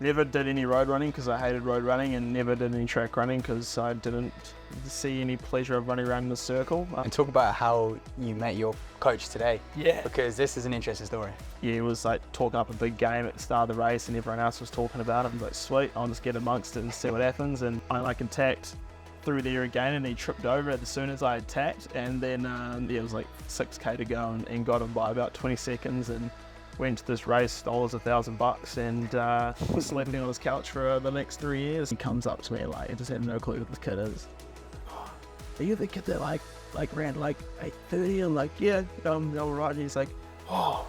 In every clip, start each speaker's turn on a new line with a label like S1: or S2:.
S1: Never did any road running because I hated road running, and never did any track running because I didn't see any pleasure of running around in a circle.
S2: And talk about how you met your coach today.
S1: Yeah.
S2: Because this is an interesting story.
S1: Yeah, he was like talking up a big game at the start of the race, and everyone else was talking about it. I was like, sweet, I'll just get amongst it and see what happens. And I like attacked through there again, and he tripped over it as soon as I attacked. And then it was like 6k to go, and got him by about 20 seconds. And went to this race, stole us $1,000, and was sleeping on his couch for the next 3 years. He comes up to me like, I just had no clue who this kid is. Are you the kid that like ran like 8:30? I'm like, yeah, all right. And he's like, oh,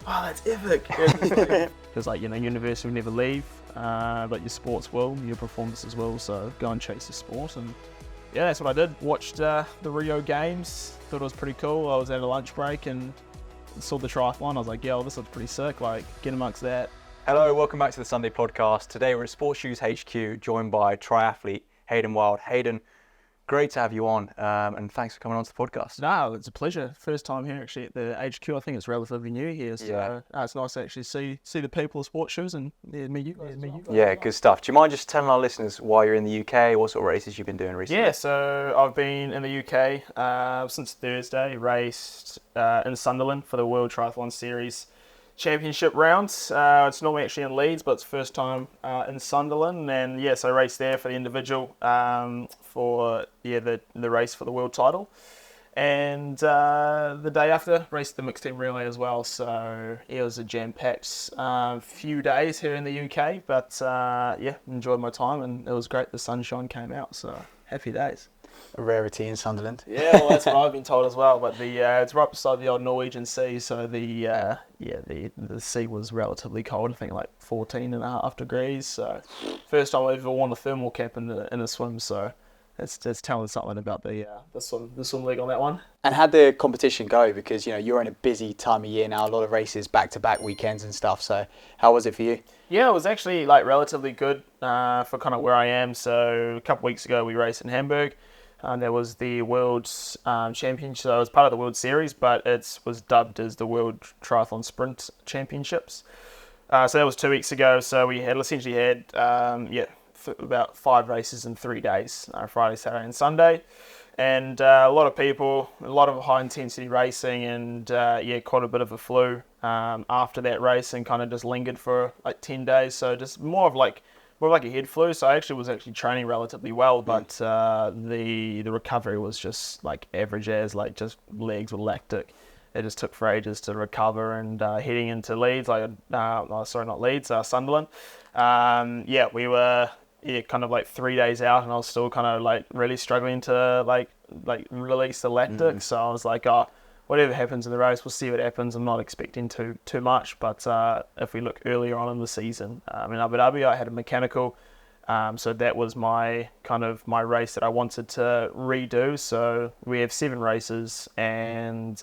S1: that's epic. Because like, university will never leave, but your sports will, your performances will. So go and chase your sport, and yeah, that's what I did. Watched the Rio Games. Thought it was pretty cool. I was at a lunch break and saw the triathlon. I was like, yo, this looks pretty sick. Like, get amongst that.
S2: Hello, welcome back to the Sunday Plodcast. Today we're at Sports Shoes HQ, joined by triathlete Hayden Wilde. Hayden, great to have you on, and thanks for coming on to the podcast.
S1: No, it's a pleasure. First time here actually at the HQ. I think it's relatively new here, so
S2: Yeah.
S1: It's nice to actually see the people of Sports Shoes and meet you guys.
S2: Yeah, good stuff. Do you mind just telling our listeners why you're in the UK, what sort of races you've been doing recently?
S1: Yeah, so I've been in the UK since Thursday, raced in Sunderland for the World Triathlon Series Championship rounds. It's normally actually in Leeds, but it's first time in Sunderland, and yes, I raced there for the individual for the race for the world title, and the day after raced the mixed team relay as well. So it was a jam-packed few days here in the UK, but enjoyed my time, and it was great. The sunshine came out, so happy days.
S2: A rarity in Sunderland.
S1: Yeah, well, that's what I've been told as well. But it's right beside the old Norwegian Sea, so the sea was relatively cold. I think like 14.5 degrees. So first time I ever worn a thermal cap in a swim. So it's telling something about the swim league on that one.
S2: And how'd the competition go? Because you're in a busy time of year now, a lot of races back-to-back weekends and stuff. So how was it for you?
S1: Yeah, it was actually like relatively good for kind of where I am. So a couple weeks ago we raced in Hamburg. There was the World Championship, so it was part of the World Series, but it was dubbed as the World Triathlon Sprint Championships. So that was 2 weeks ago. So we had essentially had about 5 races in 3 days, Friday, Saturday, and Sunday, and a lot of people, a lot of high intensity racing, and caught a bit of a flu after that race, and kind of just lingered for like 10 days. So just more of like a head flu. So I was training relatively well, but the recovery was just like average as, like just legs were lactic. It just took for ages to recover, and heading into Leeds, Sunderland. We were kind of like 3 days out, and I was still kind of like really struggling to like release the lactic. So I was like, whatever happens in the race, we'll see what happens. I'm not expecting too much, but if we look earlier on in the season, in Abu Dhabi, I had a mechanical, so that was my race that I wanted to redo. So we have 7 races, and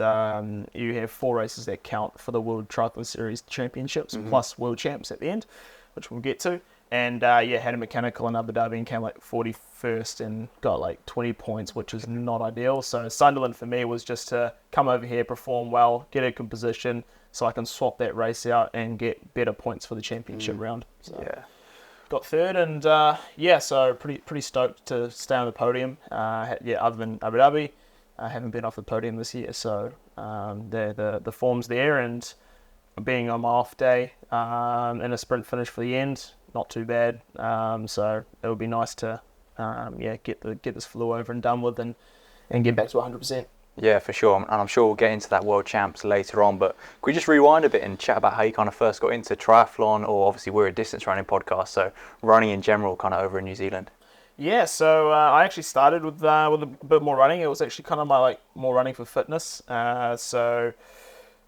S1: you have 4 races that count for the World Triathlon Series Championships, plus World Champs at the end, which we'll get to. And had a mechanical in Abu Dhabi and came like 41st and got like 20 points, which is not ideal. So Sunderland for me was just to come over here, perform well, get a good position, so I can swap that race out and get better points for the championship round. So got 3rd, and so pretty stoked to stay on the podium. Other than Abu Dhabi, I haven't been off the podium this year, so the form's there, and being on my off day in a sprint finish for the end, not too bad. So it would be nice to get this flu over and done with, and get back to 100%.
S2: Yeah, for sure. And I'm sure we'll get into that World Champs later on. But could we just rewind a bit and chat about how you kind of first got into triathlon, or obviously we're a distance running podcast, so running in general kind of over in New Zealand? Yeah,
S1: so I actually started with a bit more running. It was actually kind of my more running for fitness. So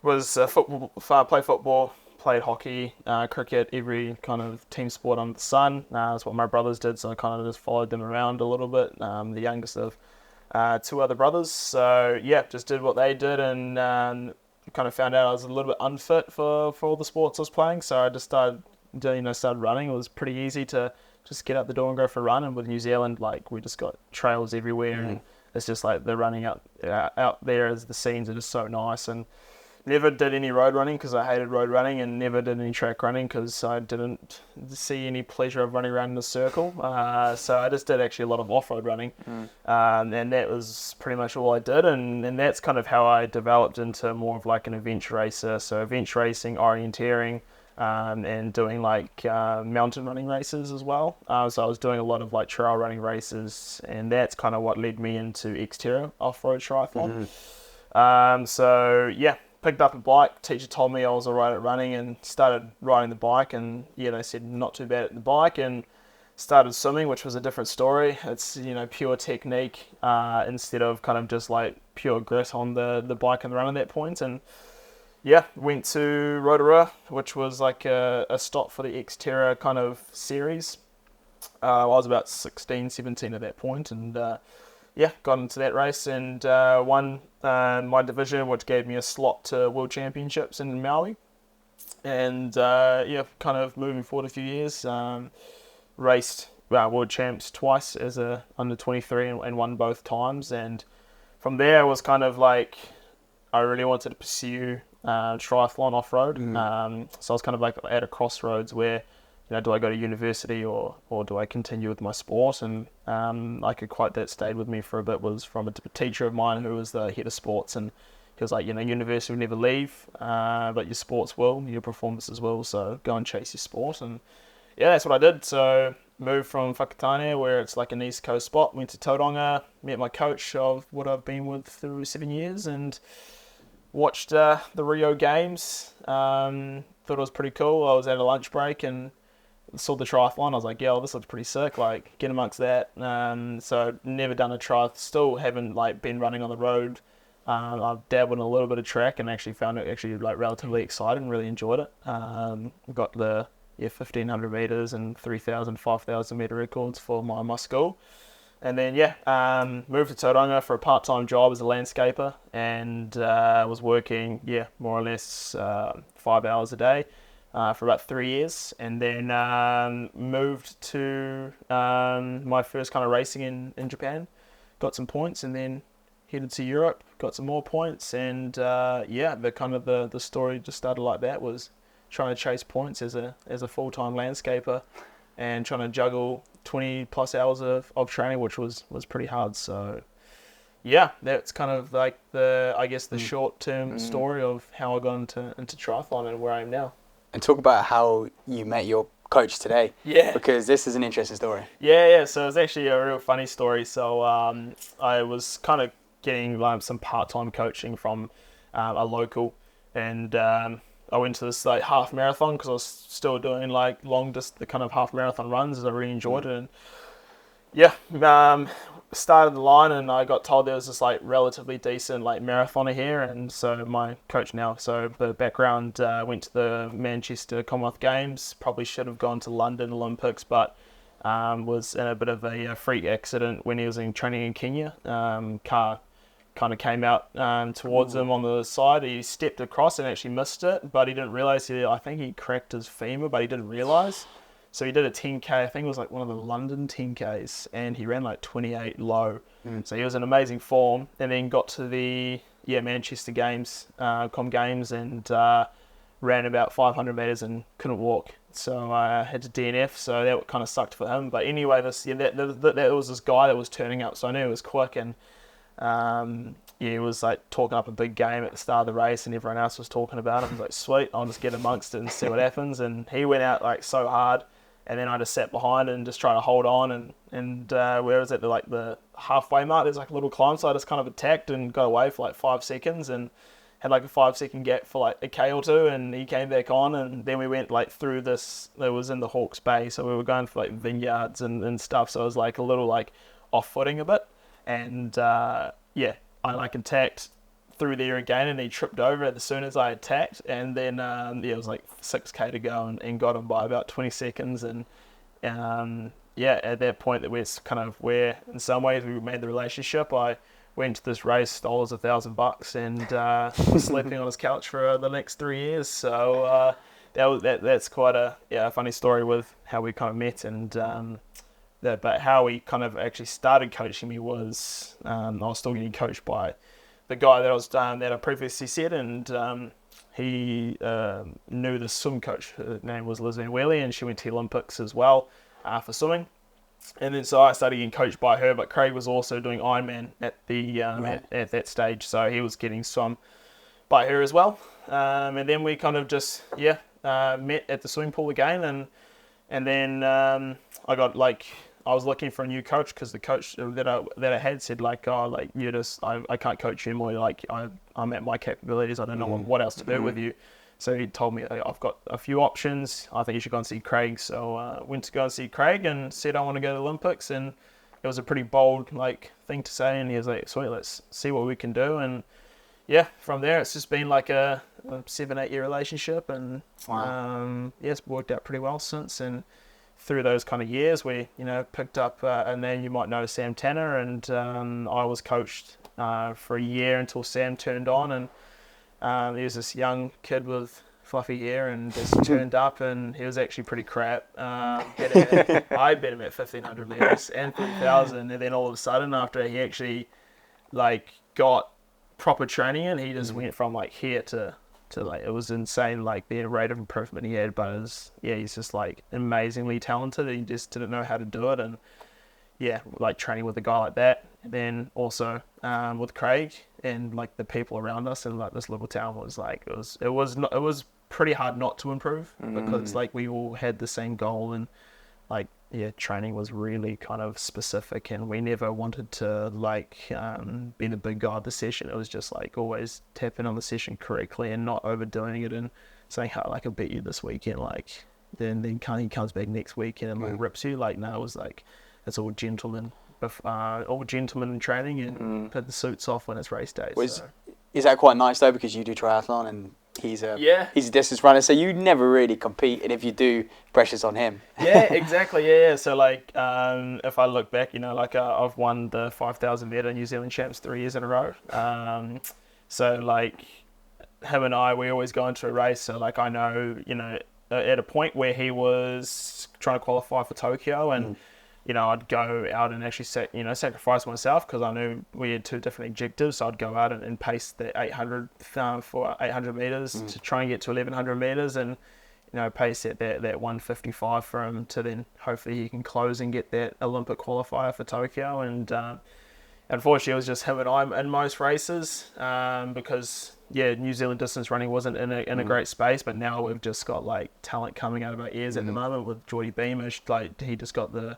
S1: was play football, played hockey, cricket, every kind of team sport under the sun. That's what my brothers did, so I kind of just followed them around a little bit. The youngest of 2 other brothers, so just did what they did, and kind of found out I was a little bit unfit for all the sports I was playing. So I just started running. It was pretty easy to just get out the door and go for a run. And with New Zealand, like, we just got trails everywhere, and it's just like the running out there, as the scenes are just so nice. And never did any road running because I hated road running, and never did any track running because I didn't see any pleasure of running around in a circle. So I just did actually a lot of off-road running, and that was pretty much all I did, and that's kind of how I developed into more of like an adventure racer. So adventure racing, orienteering, and doing like mountain running races as well. So I was doing a lot of like trail running races, and that's kind of what led me into exterior off-road triathlon. So yeah, picked up a bike. Teacher told me I was alright at running, and started riding the bike, and yeah, they said not too bad at the bike, and started swimming, which was a different story. It's, you know, pure technique instead of kind of just like pure grit on the bike and the run at that point. And yeah, went to Rotorua, which was like a stop for the Xterra kind of series. I was about 16, 17 at that point, and yeah, got into that race and won my division, which gave me a slot to World Championships in Maui. And yeah, kind of moving forward a few years, raced World Champs twice as a under 23 and won both times. And from there, it was kind of like I really wanted to pursue triathlon off-road. So I was kind of like at a crossroads where, you know, do I go to university or do I continue with my sport? And like a quote that stayed with me for a bit was from a teacher of mine who was the head of sports, and he was like, you know, university will never leave, but your sports will, your performances will, so go and chase your sport. And yeah, that's what I did. So moved from Whakatane, where it's like an East Coast spot, went to Tauranga, met my coach of what I've been with through 7 years, and watched the Rio Games. Thought it was pretty cool. I was at a lunch break and saw the triathlon. I was like, yeah, well, this looks pretty sick, like get amongst that. So never done a triathlon, still haven't like been running on the road. I've dabbled in a little bit of track and actually found it actually like relatively exciting, really enjoyed it. Got the 1500 meters and 3000, 5000 meter records for my school. And then moved to Tauranga for a part-time job as a landscaper, and was working more or less 5 hours a day for about 3 years, and then moved to my first kind of racing in Japan, got some points, and then headed to Europe, got some more points, and the story just started like that, was trying to chase points as a full-time landscaper and trying to juggle 20 plus hours of training, which was pretty hard. So yeah, that's kind of like the short-term story of how I got into triathlon and where I am now.
S3: And talk about how you met your coach today.
S1: Yeah.
S3: Because this is an interesting story.
S1: Yeah. So it's actually a real funny story. So I was kind of getting some part-time coaching from a local, and I went to this like half marathon because I was still doing like the kind of half marathon runs, as I really enjoyed it. And started the line, and I got told there was this like relatively decent like marathoner here, and so my coach now. So the background, went to the Manchester Commonwealth Games, probably should have gone to London Olympics, but was in a bit of a freak accident when he was in training in Kenya. Car kind of came out towards him on the side. He stepped across and actually missed it, but he didn't realise. I think he cracked his femur, but he didn't realise. So he did a 10K, I think it was like one of the London 10Ks, and he ran like 28 low. So he was in amazing form, and then got to the Manchester Games, Com Games, and ran about 500 metres and couldn't walk. So I had to DNF, so that kind of sucked for him. But anyway, that was this guy that was turning up, so I knew it was quick, and he was like talking up a big game at the start of the race, and everyone else was talking about it. I was like, sweet, I'll just get amongst it and see what happens. And he went out like so hard, and then I just sat behind and just tried to hold on. And where was it? The halfway mark, there's like a little climb, so I just kind of attacked and got away for like 5 seconds and had like a 5-second gap for like a K or two, and he came back on, and then we went like through this. It was in the Hawke's Bay, so we were going for like vineyards and stuff. So it was like a little like off-footing a bit, and I like attacked through there again, and he tripped over it as soon as I attacked, and then it was like 6K to go, and got him by about 20 seconds, and at that point that we're kind of where in some ways we made the relationship. I went to this race, stole us $1,000, and was sleeping on his couch for the next 3 years. So that's quite a funny story with how we kind of met, and but how we kind of actually started coaching me was I was still getting coached by the guy that I previously said, and he knew the swim coach. Her name was Liz Van Wheely, and she went to the Olympics as well for swimming. And then so I started getting coached by her, but Craig was also doing Ironman at the at that stage, so he was getting swum by her as well. And then we kind of just met at the swimming pool again, and then I was looking for a new coach because the coach that I had said like, oh, like I can't coach you anymore, like I'm at my capabilities, I don't know what else to do with you. So he told me, I've got a few options, I think you should go and see Craig. So I went to go and see Craig and said I want to go to the Olympics, and it was a pretty bold thing to say, and he was like, sweet, let's see what we can do. And yeah, from there it's just been like a 7-8 year relationship, and it's worked out pretty well since. And through those kind of years we picked up a name you might know, Sam Tanner, and I was coached for a year until Sam turned on, and he was this young kid with fluffy hair and just turned up, and he was actually pretty crap. I bet him at 1,500 meters and 3,000, and then all of a sudden after he actually got proper training in, he just went from here to it was insane, the rate of improvement he had. But he's just amazingly talented, and he just didn't know how to do it. And training with a guy like that, and then also with Craig and the people around us in this little town was it was pretty hard not to improve, because we all had the same goal, and training was really kind of specific, and we never wanted to be the big guy of the session. It was just always tapping on the session correctly and not overdoing it and saying, how I beat you this weekend, then he comes back next weekend and rips you. No, it was it's all gentlemen in training, and put the suits off when it's race day.
S3: Is that quite nice though, because you do triathlon and he's a distance runner, so you never really compete, and if you do, pressure's on him.
S1: Yeah, exactly. Yeah. So if I look back, I've won the 5,000 meter New Zealand champs 3 years in a row. So him and I, we always go into a race. So I know, at a point where he was trying to qualify for Tokyo, and I'd go out and actually sacrifice myself, because I knew we had two different objectives. So I'd go out and pace the 800 for 800 meters to try and get to 1,100 meters, and pace at that 155 for him, to then hopefully he can close and get that Olympic qualifier for Tokyo. And unfortunately, it was just him and I in most races, because New Zealand distance running wasn't in a great space. But now we've just got talent coming out of our ears at the moment with Geordie Beamish. He just got the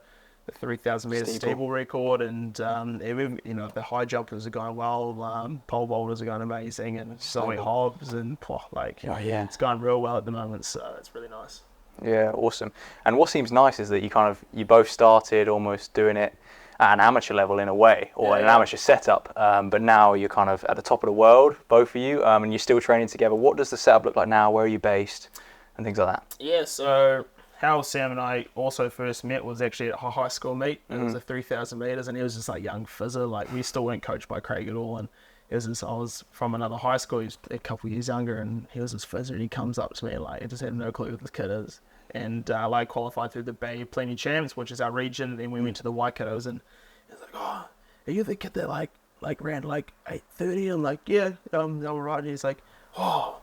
S1: 3,000 meter steeple record, and the high jumpers are going well, pole vaulters are going amazing, and Zoe Hobbs, and it's going real well at the moment, so it's really nice.
S2: Yeah, awesome. And what seems nice is that you both started almost doing it at an amateur level in a way, or an amateur setup, but now you're kind of at the top of the world, both of you, and you're still training together. What does the setup look like now? Where are you based, and things like that?
S1: Yeah, so how Sam and I also first met was actually at a high school meet. It was a 3,000 meters, and he was just young fizzer. We still weren't coached by Craig at all, and it was I was from another high school. He was a couple of years younger, and he was this fizzer, and he comes up to me and I just had no clue who this kid is. And qualified through the Bay Plenty Champs, which is our region, and then we went to the Waikatos, and he was oh, are you the kid that ran 8:30? I'm yeah, I'm right. And he's oh,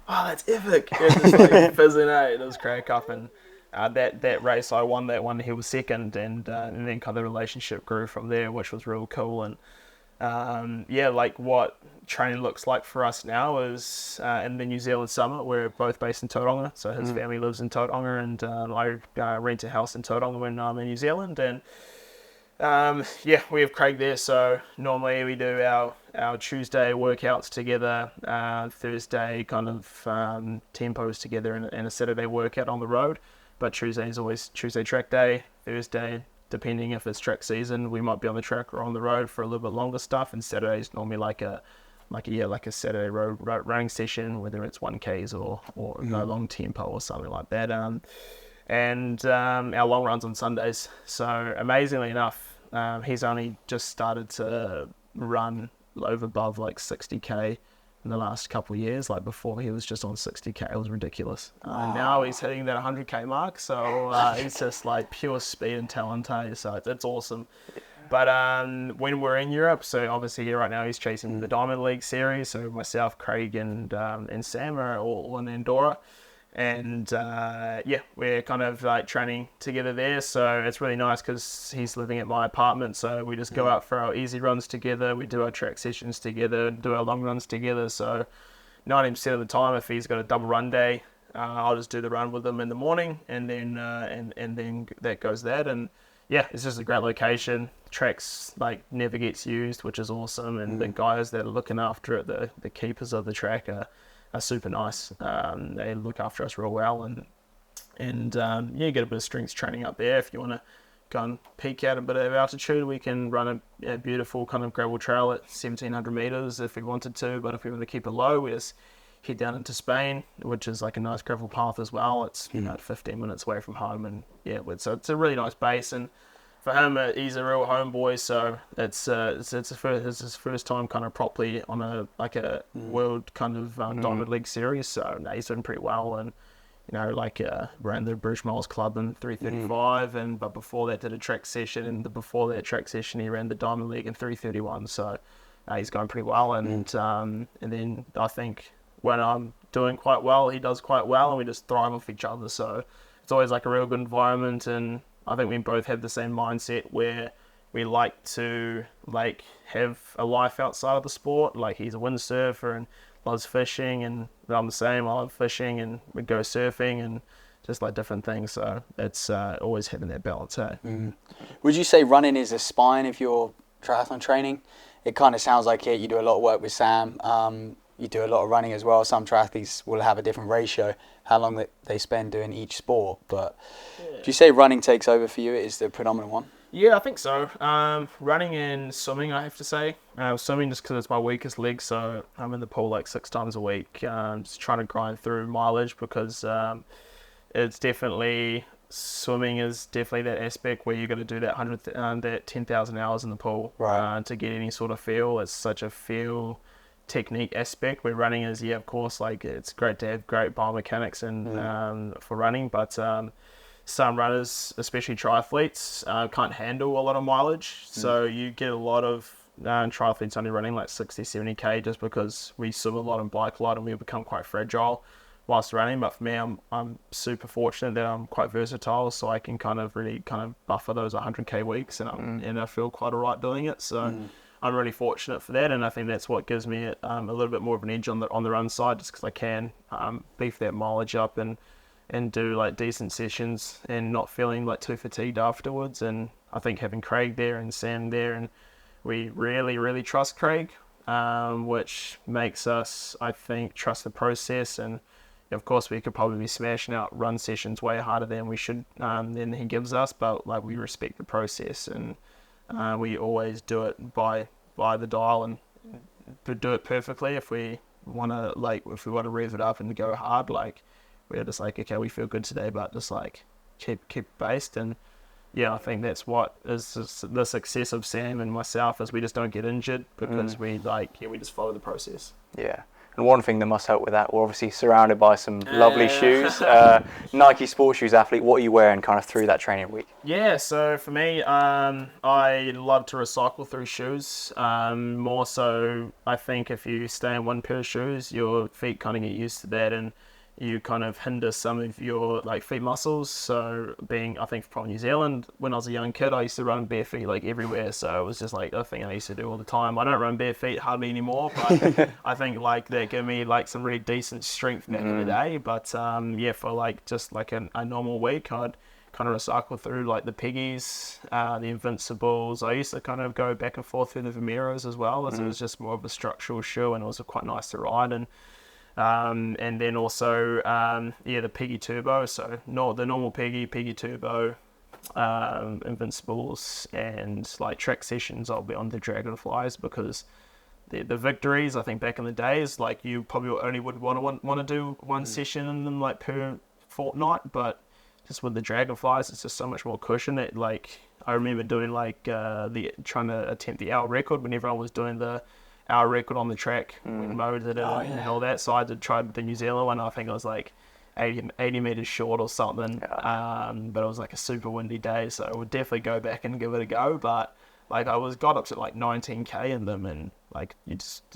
S1: that's epic. It was just fizzing out. It was crack up, and that race I won that one. He was second, and then kind of the relationship grew from there, which was real cool. And what training looks like for us now is in the New Zealand Summit. We're both based in Tauranga, so his family lives in Tauranga, and I rent a house in Tauranga when I'm in New Zealand. And we have Craig there, so normally we do our Tuesday workouts together, Thursday kind of tempos together, and a Saturday workout on the road. But Tuesday is always Tuesday track day. Thursday, depending if it's track season, we might be on the track or on the road for a little bit longer stuff. And Saturday is normally like a Saturday road running session, whether it's 1Ks or no long tempo or something like that. And our long runs on Sundays. So amazingly enough, he's only just started to run over above 60K in the last couple of years. Before, he was just on 60K. It was ridiculous. Now he's hitting that 100K mark, so he's just pure speed and talent. So it's awesome. But when we're in Europe, so obviously here right now he's chasing the Diamond League series. So myself, Craig, and Sam are all in Andorra. And we're kind of like training together there. So it's really nice because he's living at my apartment. So we just go out for our easy runs together. We do our track sessions together, do our long runs together. So 90% of the time, if he's got a double run day, I'll just do the run with him in the morning, and then that goes that. And yeah, it's just a great location. Track's like never gets used, which is awesome. And the guys that are looking after it, the keepers of the track are super nice. They look after us real well, and get a bit of strength training up there. If you want to go and peak out a bit of altitude, we can run a beautiful kind of gravel trail at 1,700 meters if we wanted to. But if we want to keep it low, we just head down into Spain, which is like a nice gravel path as well. It's 15 minutes away from home, and so it's a really nice base. And for him, he's a real homeboy, so it's his first time kind of properly on a world kind of Diamond League series. So he's doing pretty well, and ran the British Miles Club in 3:35, but before that did a track session, and before that track session he ran the Diamond League in 3:31. So he's going pretty well, and then I think when I'm doing quite well, he does quite well, and we just thrive off each other. So it's always like a real good environment, and I think we both have the same mindset where we like to like have a life outside of the sport. Like he's a windsurfer and loves fishing, and I'm the same. I love fishing, and we go surfing and just like different things. So it's always having that balance.
S3: Would you say running is a spine of your triathlon training? It kind of sounds like it. You do a lot of work with Sam. You do a lot of running as well. Some triathletes will have a different ratio, how long they spend doing each sport. But do you say running takes over for you? It is the predominant one?
S1: Yeah, I think so. Running and swimming, I have to say. Swimming just because it's my weakest leg, so I'm in the pool like 6 times a week. Just trying to grind through mileage because it's definitely... Swimming is definitely that aspect where you got to do that 10,000 hours in the pool to get any sort of feel. It's such a feel technique aspect, where running is, of course, like it's great to have great biomechanics and for running, but some runners, especially triathletes, can't handle a lot of mileage. So you get a lot of triathletes only running like 60, 70k just because we swim a lot and bike a lot, and we become quite fragile whilst running. But for me, I'm super fortunate that I'm quite versatile, so I can kind of buffer those 100k weeks, and I feel quite alright doing it. So I'm really fortunate for that, and I think that's what gives me a little bit more of an edge on the run side, just because I can beef that mileage up and do like decent sessions and not feeling like too fatigued afterwards. And I think having Craig there and Sam there, and we really trust Craig, which makes us, I think, trust the process. And of course, we could probably be smashing out run sessions way harder than we should, than he gives us, but like we respect the process, and we always do it by the dial and do it perfectly. If we want to rev it up and go hard, like we're just like, okay, we feel good today, but just like keep based. And I think that's what is the success of Sam and myself, is we just don't get injured because we just follow the process.
S2: Yeah. And one thing that must help with that, we're obviously surrounded by some lovely shoes. Nike Sports Shoes athlete, what are you wearing kind of through that training week?
S1: Yeah, so for me, I love to recycle through shoes. More so, I think if you stay in one pair of shoes, your feet kind of get used to that, and you kind of hinder some of your like feet muscles. So I think from New Zealand, when I was a young kid, I used to run bare feet like everywhere. So it was just like a thing I used to do all the time. I don't run bare feet hardly anymore, but I think like they give me like some really decent strength back in the day. But for like just like a normal week, I'd kind of recycle through like the Piggies, the Invincibles. I used to kind of go back and forth through the Vomeros as well, as it was just more of a structural shoe, and it was quite nice to ride. And then also, the Piggy Turbo. So the normal Piggy Turbo, Invincibles, and like track sessions, I'll be on the Dragonflies, because the victories, I think back in the days, like you probably only would want to do one session in them like per fortnight, but just with the Dragonflies, it's just so much more cushion. That like I remember doing like trying to attempt the hour record when everyone was doing the hour record on the track when Mo did it and all that. So I did try the New Zealand one. I think I was like 80 meters short or something. But it was like a super windy day, so I would definitely go back and give it a go. But like I got up to like 19k in them, and like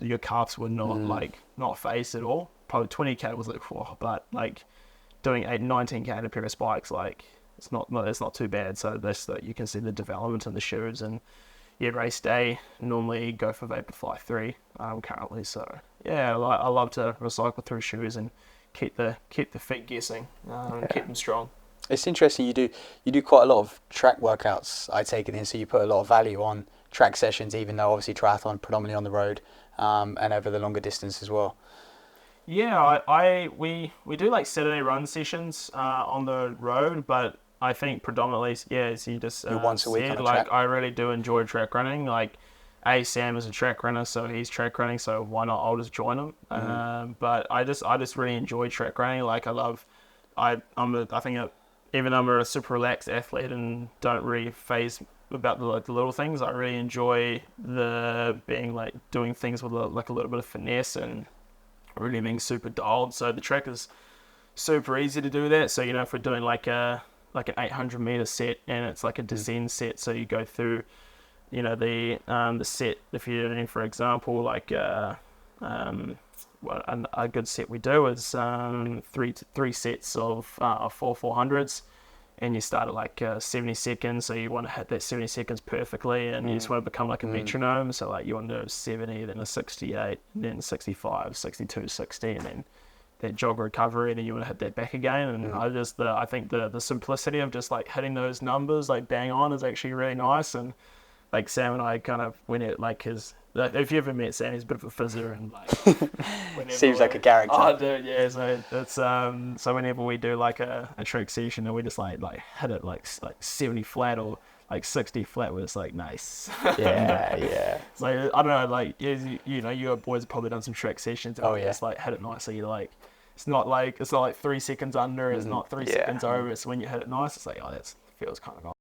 S1: your calves were not phased at all. Probably 20k was like, whoa, but like doing 19k in a pair of spikes, like it's not too bad. So that's that you can see the development in the shoes. And yeah, race day normally go for Vaporfly 3 currently. So yeah, I love to recycle through shoes and keep the feet guessing, keep them strong.
S3: It's interesting. You do quite a lot of track workouts, I take it in. So you put a lot of value on track sessions, even though obviously triathlon predominantly on the road, and over the longer distance as well.
S1: Yeah, we do like Saturday run sessions on the road, but I think predominantly, yeah, as you just
S3: You're once a week on a
S1: like
S3: track.
S1: I really do enjoy track running. Like, Sam is a track runner, so he's track running, so why not? I'll just join him. But I just really enjoy track running. Like, even though I'm a super relaxed athlete and don't really phase about the little things, I really enjoy the being like doing things with a little bit of finesse and really being super dialed. So the track is super easy to do that. So, if we're doing like an 800 meter set and it's like a descent set, so you go through, the set, if you're doing, for example, like a good set we do is three sets of 400s, and you start at like 70 seconds, so you want to hit that 70 seconds perfectly, and you just want to become like a metronome. So like you want to do 70, then a 68, then 65, 62, 60, and then that jog recovery, and then you want to hit that back again. And I think the simplicity of just like hitting those numbers like bang on is actually really nice. And like Sam and I kind of went at like his. If you ever met Sam, he's a bit of a fizzer and like
S3: Seems like a character.
S1: Oh, dude, yeah. So it's so whenever we do like a trick session and we just like hit it like 70 flat or like 60 flat, where it's like nice.
S3: Yeah.
S1: So I don't know, like you boys have probably done some trick sessions. And just like hit it nicely. Like it's not like 3 seconds under. It's not 3 seconds over. It's when you hit it nice. It's like that feels kind of nice.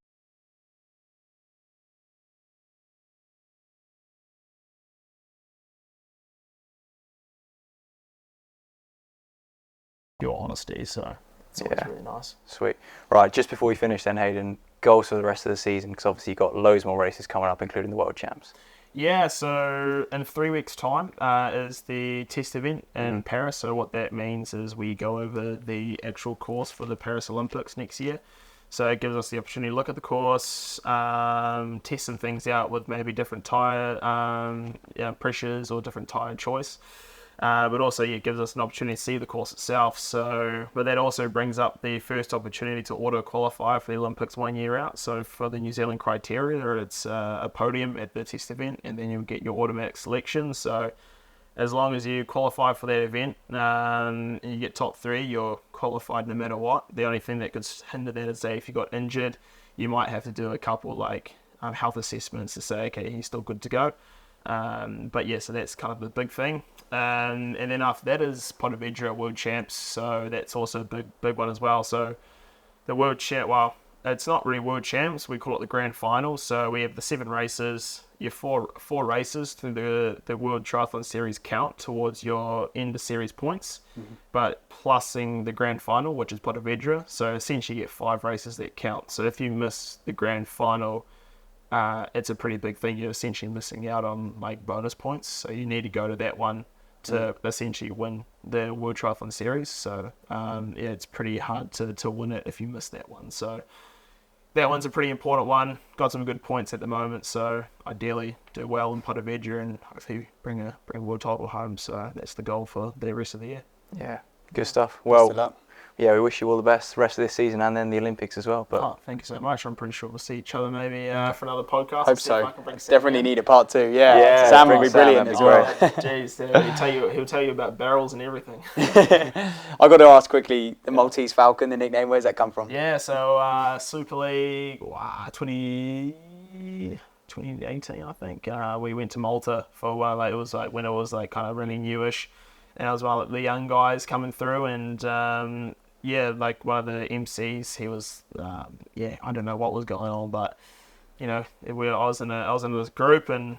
S1: Your honesty, so it's always really nice.
S2: Sweet. Right, just before we finish then, Hayden, goals for the rest of the season, because obviously you've got loads more races coming up, including the World Champs.
S1: Yeah, so in 3 weeks' time is the test event in Paris. So what that means is we go over the actual course for the Paris Olympics next year. So it gives us the opportunity to look at the course, test some things out with maybe different tyre pressures or different tyre choice. But also it gives us an opportunity to see the course itself. But that also brings up the first opportunity to auto-qualify for the Olympics 1 year out. So for the New Zealand criteria, it's a podium at the test event, and then you'll get your automatic selection. So as long as you qualify for that event and you get top 3, you're qualified no matter what. The only thing that could hinder that is, say, if you got injured, you might have to do a couple health assessments to say, okay, you're still good to go. But yeah, so that's kind of the big thing. And then after that is Pontevedra World Champs, so that's also a big one as well. So the World Champ, well, it's not really World Champs, we call it the Grand Final. So we have the 7 races, your four races through the World Triathlon Series count towards your end of series points, but plusing the Grand Final, which is Pontevedra. So essentially you get 5 races that count. So if you miss the Grand Final, it's a pretty big thing. You're essentially missing out on like bonus points, so you need to go to that one to essentially win the World Triathlon Series. So it's pretty hard to win it if you miss that one. So that one's a pretty important one. Got some good points at the moment, so ideally do well in Pontevedra and hopefully bring a world title home. So that's the goal for the rest of the year.
S2: Yeah, good stuff. Well, yeah, we wish you all the best the rest of this season and then the Olympics as well. But
S1: thank you so much. I'm pretty sure we'll see each other maybe for another podcast.
S3: Hope so. Definitely need a part 2.
S2: Yeah,
S3: Sam will be brilliant as well.
S1: Jeez, he'll tell you about barrels and everything.
S3: I got to ask quickly, the Maltese Falcon, the nickname, where's that come from?
S1: Yeah, so Super League 2018, I think. We went to Malta for a while. It was like when it was like kind of really newish, and I was one of the young guys coming through, and like one of the MCs, he was I don't know what was going on, but I was in this group, and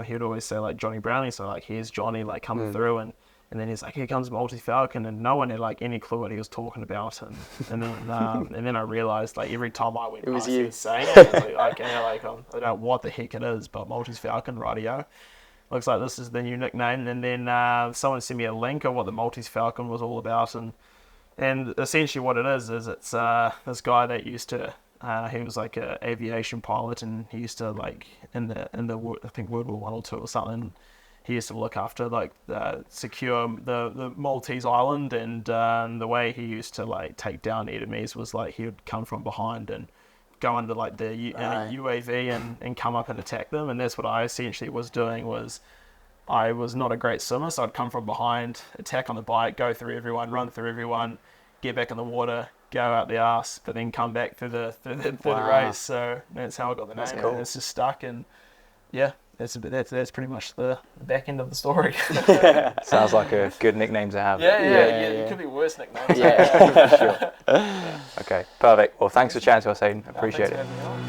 S1: he would always say like Johnny Brownie, so like here's Johnny like coming through, and And then he's like, here comes Multi Falcon, and no one had like any clue what he was talking about. And then I realized like every time I went past, he was saying it. I was like, okay, like I don't know what the heck it is, but Multi Falcon, rightio. Looks like this is the new nickname. And then someone sent me a link of what the Multi Falcon was all about, and essentially what it is it's this guy that used to. He was like an aviation pilot, and he used to like in the I think World War I or II or something. He used to look after like secure the Maltese island, and the way he used to like take down enemies was like he would come from behind and go under like the UAV and come up and attack them. And that's what I essentially was doing. Was I was not a great swimmer, so I'd come from behind, attack on the bike, go through everyone, run through everyone, get back in the water, go out the arse, but then come back through the race. So that's how I got the name.
S3: Cool.
S1: It's just stuck, and yeah. That's pretty much the back end of the story.
S2: Sounds like a good nickname to have.
S1: Yeah. It could be worse nicknames.
S3: Yeah.
S2: For sure. Okay, perfect. Well, thanks for chatting to us, Hayden. Appreciate it.
S1: Thanks for having me on.